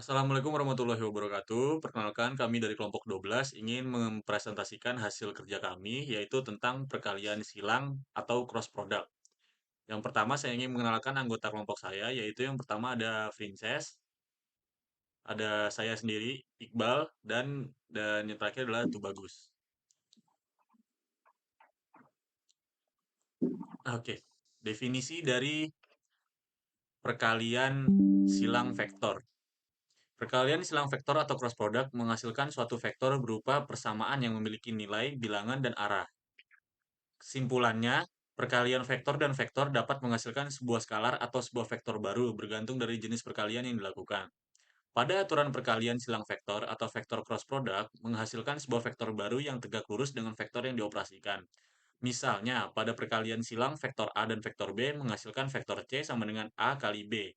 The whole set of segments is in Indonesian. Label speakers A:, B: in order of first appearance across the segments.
A: Assalamualaikum warahmatullahi wabarakatuh. Perkenalkan, kami dari kelompok 12 ingin mempresentasikan hasil kerja kami, yaitu tentang perkalian silang atau cross product. Yang pertama, saya ingin mengenalkan anggota kelompok saya, yaitu yang pertama ada Princess, ada saya sendiri, Iqbal, dan yang terakhir adalah Tubagus. Oke, definisi dari perkalian silang vektor. Perkalian silang vektor atau cross product menghasilkan suatu vektor berupa persamaan yang memiliki nilai, bilangan, dan arah. Kesimpulannya, perkalian vektor dan vektor dapat menghasilkan sebuah skalar atau sebuah vektor baru bergantung dari jenis perkalian yang dilakukan. Pada aturan perkalian silang vektor atau vektor cross product menghasilkan sebuah vektor baru yang tegak lurus dengan vektor yang dioperasikan. Misalnya, pada perkalian silang vektor A dan vektor B menghasilkan vektor C sama dengan A kali B.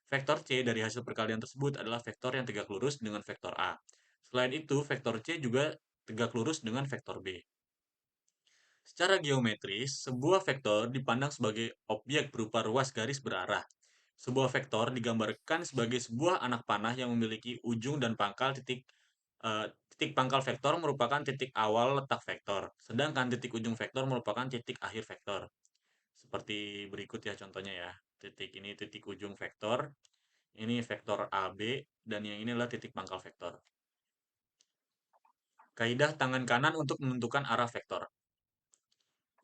A: Vektor C dari hasil perkalian tersebut adalah vektor yang tegak lurus dengan vektor A. Selain itu, vektor C juga tegak lurus dengan vektor B. Secara geometris, sebuah vektor dipandang sebagai objek berupa ruas garis berarah. Sebuah vektor digambarkan sebagai sebuah anak panah yang memiliki ujung dan pangkal titik. Titik pangkal vektor merupakan titik awal letak vektor, sedangkan titik ujung vektor merupakan titik akhir vektor. Seperti berikut ya contohnya ya. Titik ini titik ujung vektor, ini vektor AB, dan yang ini adalah titik pangkal vektor. Kaidah tangan kanan untuk menentukan arah vektor.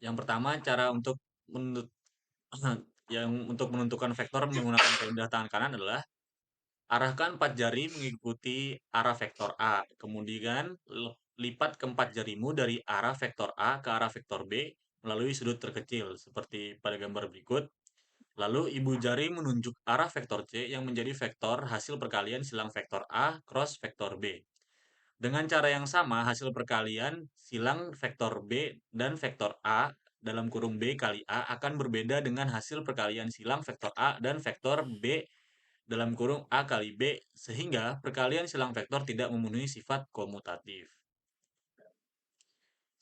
A: Yang pertama, cara untuk untuk menentukan vektor menggunakan kaidah tangan kanan adalah arahkan 4 jari mengikuti arah vektor A. Kemudian lipat keempat jarimu dari arah vektor A ke arah vektor B melalui sudut terkecil seperti pada gambar berikut. Lalu ibu jari menunjuk arah vektor C yang menjadi vektor hasil perkalian silang vektor A cross vektor B. Dengan cara yang sama, hasil perkalian silang vektor B dan vektor A dalam kurung B kali A akan berbeda dengan hasil perkalian silang vektor A dan vektor B dalam kurung A kali B, sehingga perkalian silang vektor tidak memenuhi sifat komutatif.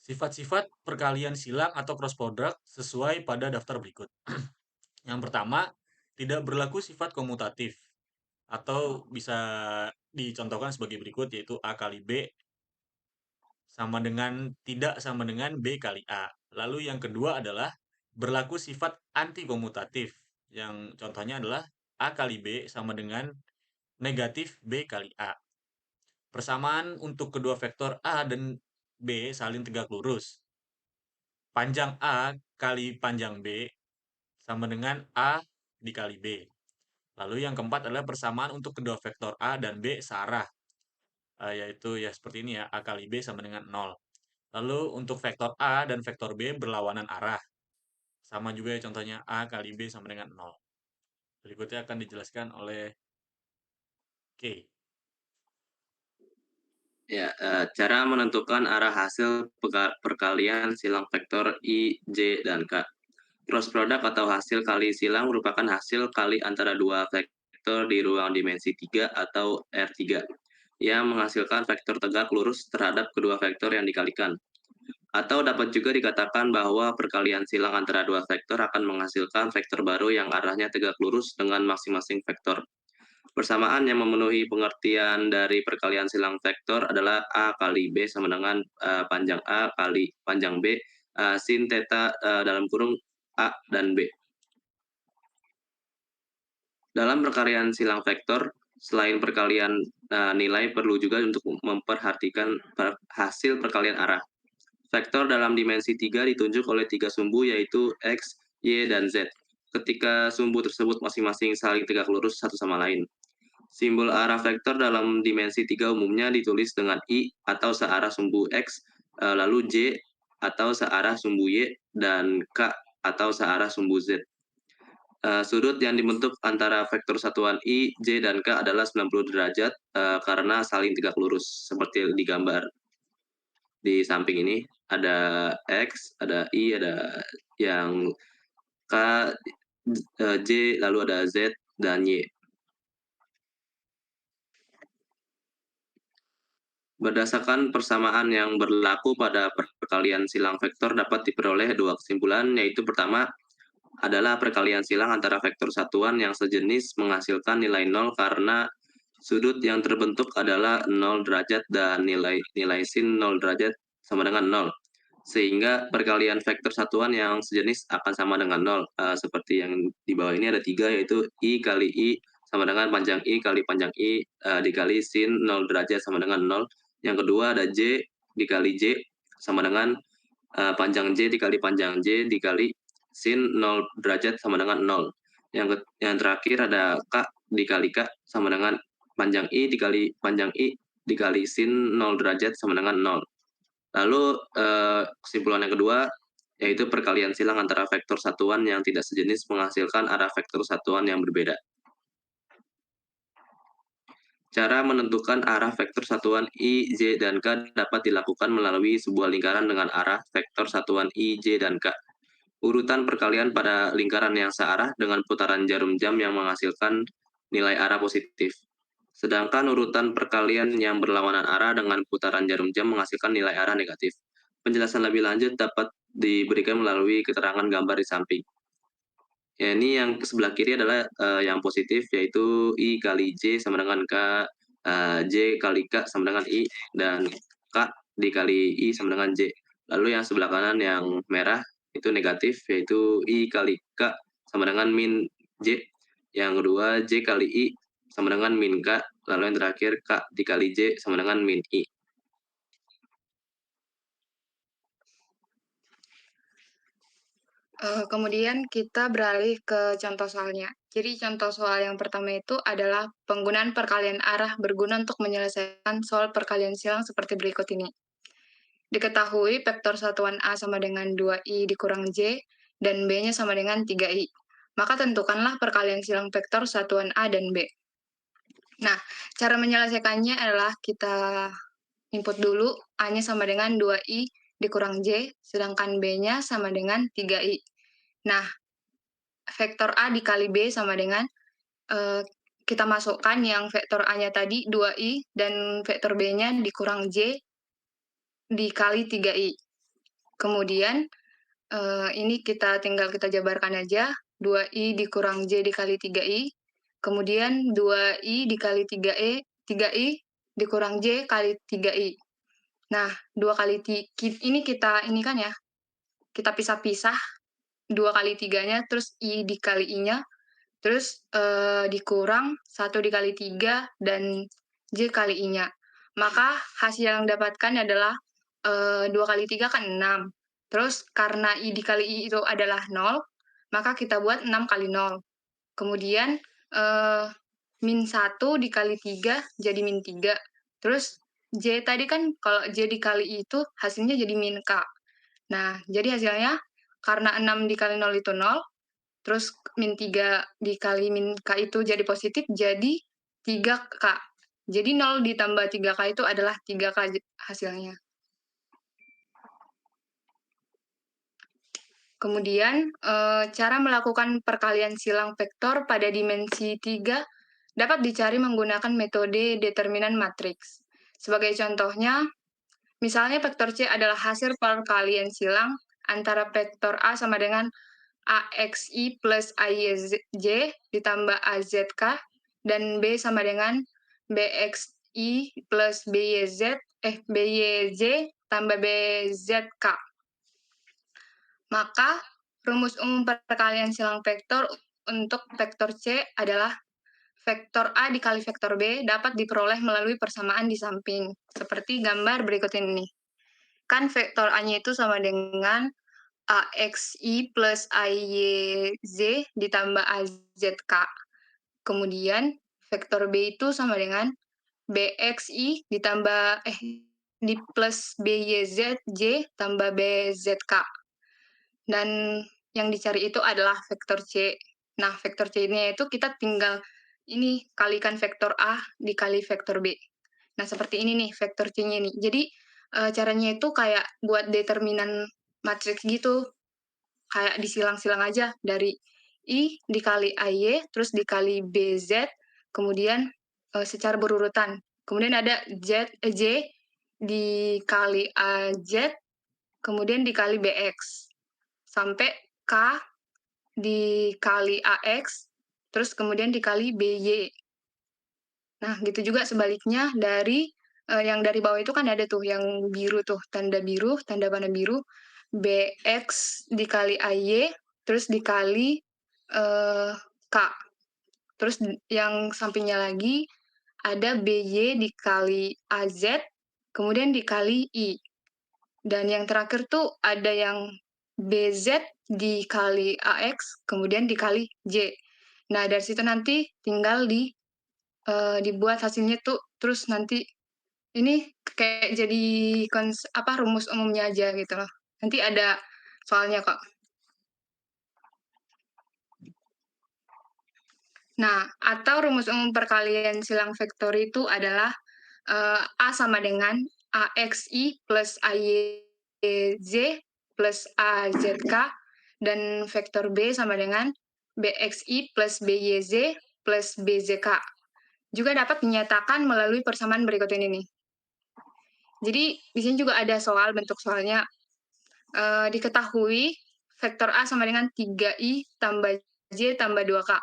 A: Sifat-sifat perkalian silang atau cross product sesuai pada daftar berikut. Yang pertama, tidak berlaku sifat komutatif, atau bisa dicontohkan sebagai berikut, yaitu A kali B tidak sama dengan B kali A. Lalu yang kedua adalah berlaku sifat antikomutatif, yang contohnya adalah A kali B sama dengan negatif B kali A. Persamaan untuk kedua vektor A dan B saling tegak lurus. Panjang A kali panjang B sama dengan A dikali B. Lalu yang keempat adalah persamaan untuk kedua vektor A dan B searah. Yaitu ya seperti ini ya, A kali B sama dengan 0. Lalu untuk vektor A dan vektor B berlawanan arah. Sama juga ya contohnya A kali B sama dengan 0. Berikutnya akan dijelaskan oleh K.
B: Ya, cara menentukan arah hasil perkalian silang vektor I, J, dan K. Cross product atau hasil kali silang merupakan hasil kali antara dua vektor di ruang dimensi 3 atau R3 yang menghasilkan vektor tegak lurus terhadap kedua vektor yang dikalikan. Atau dapat juga dikatakan bahwa perkalian silang antara dua vektor akan menghasilkan vektor baru yang arahnya tegak lurus dengan masing-masing vektor. Persamaan yang memenuhi pengertian dari perkalian silang vektor adalah A kali B sama dengan panjang A kali panjang B sin theta dalam kurung A dan B. Dalam perkalian silang vektor, selain perkalian nilai perlu juga untuk memperhatikan hasil perkalian arah. Vektor dalam dimensi 3 ditunjuk oleh 3 sumbu yaitu X, Y, dan Z. Ketika sumbu tersebut masing-masing saling tegak lurus satu sama lain. Simbol arah vektor dalam dimensi 3 umumnya ditulis dengan I atau searah sumbu X, lalu J atau searah sumbu Y, dan K atau searah sumbu Z. Sudut yang dibentuk antara vektor satuan I, J, dan K adalah 90 derajat karena saling tegak lurus, seperti di gambar. Di samping ini ada X, ada I, ada yang K, J, lalu ada Z, dan Y. Berdasarkan persamaan yang berlaku pada perkalian silang vektor dapat diperoleh dua kesimpulan, yaitu pertama adalah perkalian silang antara vektor satuan yang sejenis menghasilkan nilai nol karena Sudut yang terbentuk adalah 0 derajat dan nilai sin 0 derajat sama dengan 0. Sehingga perkalian vektor satuan yang sejenis akan sama dengan 0. Seperti yang di bawah ini ada 3, yaitu I kali I sama dengan panjang I kali panjang I dikali sin 0 derajat sama dengan 0. Yang kedua ada J dikali J sama dengan panjang J dikali panjang J dikali sin 0 derajat sama dengan 0. Yang terakhir ada K dikali K sama dengan panjang I dikali panjang I dikali sin 0 derajat sama dengan 0. Lalu kesimpulan yang kedua yaitu perkalian silang antara vektor satuan yang tidak sejenis menghasilkan arah vektor satuan yang berbeda. Cara menentukan arah vektor satuan I, J, dan K dapat dilakukan melalui sebuah lingkaran dengan arah vektor satuan I, J, dan K. Urutan perkalian pada lingkaran yang searah dengan putaran jarum jam yang menghasilkan nilai arah positif. Sedangkan urutan perkalian yang berlawanan arah dengan putaran jarum jam menghasilkan nilai arah negatif. Penjelasan lebih lanjut dapat diberikan melalui keterangan gambar di samping. Ya, ini yang sebelah kiri adalah yang positif, yaitu I kali J sama dengan K, J kali K sama dengan I, dan K dikali I sama dengan J. Lalu yang sebelah kanan yang merah itu negatif, yaitu I kali K sama dengan min J. Yang kedua J kali I sama dengan min K. Lalu yang terakhir K dikali J sama dengan min I.
C: Kemudian kita beralih ke contoh soalnya. Jadi contoh soal yang pertama itu adalah penggunaan perkalian arah berguna untuk menyelesaikan soal perkalian silang seperti berikut ini. Diketahui vektor satuan A sama dengan 2I dikurang J dan B-nya sama dengan 3I. Maka tentukanlah perkalian silang vektor satuan A dan B. Nah, cara menyelesaikannya adalah kita input dulu A-nya sama dengan 2I dikurang J, sedangkan B-nya sama dengan 3I. Nah, vektor A dikali B sama dengan kita masukkan yang vektor A-nya tadi 2I dan vektor B-nya dikurang J dikali 3I. Kemudian ini tinggal kita jabarkan aja, 2I dikurang J dikali 3I, kemudian 2I dikali 3I dikurang J kali 3I. Nah, 2 kali ini ini kan ya, kita pisah-pisah 2 kali 3-nya, terus I dikali I-nya, terus dikurang 1 dikali 3 dan J kali I-nya. Maka hasil yang dapatkan adalah 2 kali 3 kan 6. Terus karena I dikali I itu adalah 0, maka kita buat 6 kali 0. Kemudian min 1 dikali 3 jadi min 3. Terus J tadi kan kalau J dikali I itu hasilnya jadi min K. Nah, jadi hasilnya karena 6 dikali 0 itu 0, terus min 3 dikali min K itu jadi positif, jadi 3K. Jadi 0 ditambah 3K itu adalah 3K hasilnya. Kemudian, cara melakukan perkalian silang vektor pada dimensi 3 dapat dicari menggunakan metode determinan matriks. Sebagai contohnya, misalnya vektor C adalah hasil perkalian silang antara vektor A sama dengan AXI plus AYJ ditambah AZK, dan B sama dengan BXI plus BYJ tambah BZK. Maka rumus umum perkalian silang vektor untuk vektor C adalah vektor A dikali vektor B dapat diperoleh melalui persamaan di samping, seperti gambar berikut ini. Kan vektor A-nya itu sama dengan AXI plus AYZ ditambah AZK. Kemudian vektor B itu sama dengan BXI ditambah di plus BYZJ tambah BZK. Dan yang dicari itu adalah vektor C. Nah, vektor C-nya itu kita tinggal ini kalikan vektor A dikali vektor B. Nah, seperti ini nih vektor C-nya nih. Jadi caranya itu kayak buat determinan matriks gitu. Kayak disilang-silang aja dari I dikali AY, terus dikali BZ, kemudian secara berurutan. Kemudian ada J dikali AZ, kemudian dikali BX. Sampai K dikali AX, terus kemudian dikali BY. Nah, gitu juga sebaliknya dari yang dari bawah itu kan ada tuh yang biru tuh, tanda biru, tanda panah biru, BX dikali AY, terus dikali K. Terus yang sampingnya lagi ada BY dikali AZ, kemudian dikali I. Dan yang terakhir tuh ada yang BZ dikali AX, kemudian dikali J. Nah, dari situ nanti tinggal dibuat hasilnya tuh, terus nanti ini kayak jadi rumus umumnya aja gitu loh. Nanti ada soalnya kok. Nah, atau rumus umum perkalian silang vektor itu adalah A sama dengan AXI plus AYZ plus AZK, dan vektor B sama dengan BXI plus BYZ plus BZK. Juga dapat dinyatakan melalui persamaan berikut ini nih. Jadi di sini juga ada soal, bentuk soalnya. Diketahui vektor A sama dengan 3I tambah J tambah 2K.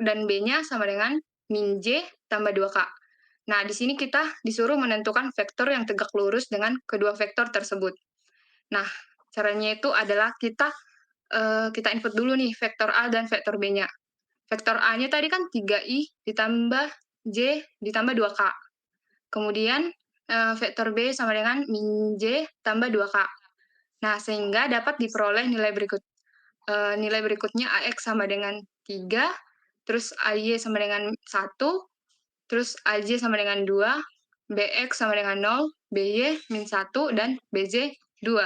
C: Dan B-nya sama dengan min J tambah 2K. Nah, di sini kita disuruh menentukan vektor yang tegak lurus dengan kedua vektor tersebut. Nah, caranya itu adalah kita input dulu nih vektor A dan vektor B-nya. Vektor A-nya tadi kan 3I ditambah J ditambah 2K. Kemudian vektor B sama dengan min J tambah 2K. Nah, sehingga dapat diperoleh nilai berikutnya AX sama dengan 3, terus AY sama dengan 1, terus AJ sama dengan 2, BX sama dengan 0, BY min 1, dan BZ 2.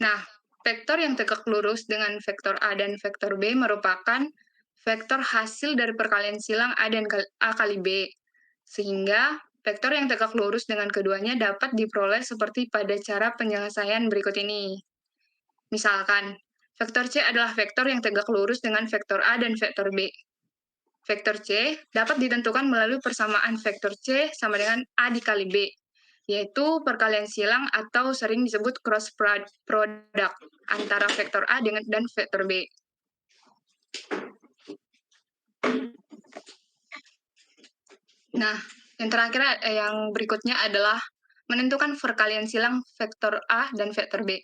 C: Nah, vektor yang tegak lurus dengan vektor A dan vektor B merupakan vektor hasil dari perkalian silang A dan A kali B. Sehingga vektor yang tegak lurus dengan keduanya dapat diperoleh seperti pada cara penyelesaian berikut ini. Misalkan, vektor C adalah vektor yang tegak lurus dengan vektor A dan vektor B. Vektor C dapat ditentukan melalui persamaan vektor C sama dengan A dikali B, yaitu perkalian silang atau sering disebut cross product antara vektor A dan vektor B. Nah, yang terakhir, yang berikutnya adalah menentukan perkalian silang vektor A dan vektor B.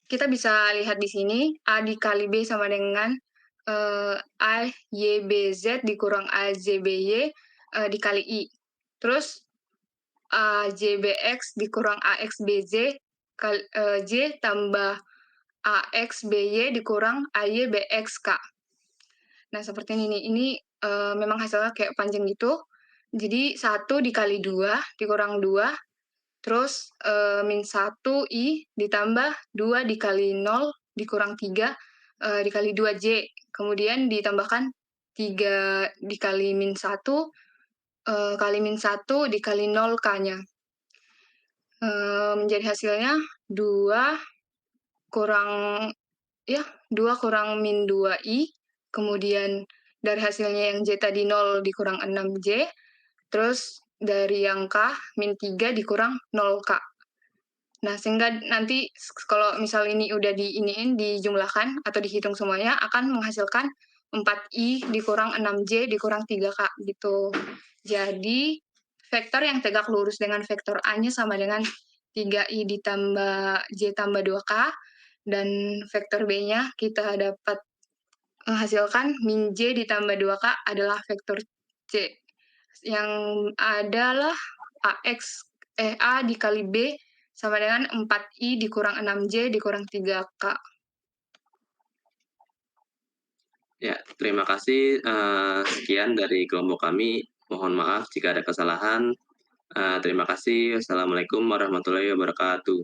C: Kita bisa lihat di sini, A dikali B sama dengan AYBZ dikurang AZBY dikali I. Terus AJBX dikurang AXBZ J tambah AXBY dikurang AYBXK. Nah, seperti ini nih. Ini memang hasilnya kayak panjang gitu. Jadi 1 dikali 2 dikurang 2, terus min 1 I ditambah 2 dikali 0 dikurang 3 dikali 2J. Kemudian ditambahkan 3 dikali min 1 kali min 1 dikali 0 K-nya. Menjadi hasilnya 2 kurang min 2I, kemudian dari hasilnya yang J tadi 0 dikurang 6J, terus dari yang K min 3 dikurang 0K. Nah, sehingga nanti kalau misal ini udah dijumlahkan atau dihitung semuanya, akan menghasilkan 4I dikurang 6J dikurang 3K gitu. Jadi, vektor yang tegak lurus dengan vektor A-nya sama dengan 3I ditambah J tambah 2K, dan vektor B-nya kita dapat menghasilkan min J ditambah 2K adalah vektor C, yang adalah A dikali B sama dengan 4I dikurang 6J dikurang 3K.
B: Ya, terima kasih. Sekian dari kelompok kami. Mohon maaf jika ada kesalahan. Terima kasih. Assalamualaikum warahmatullahi wabarakatuh.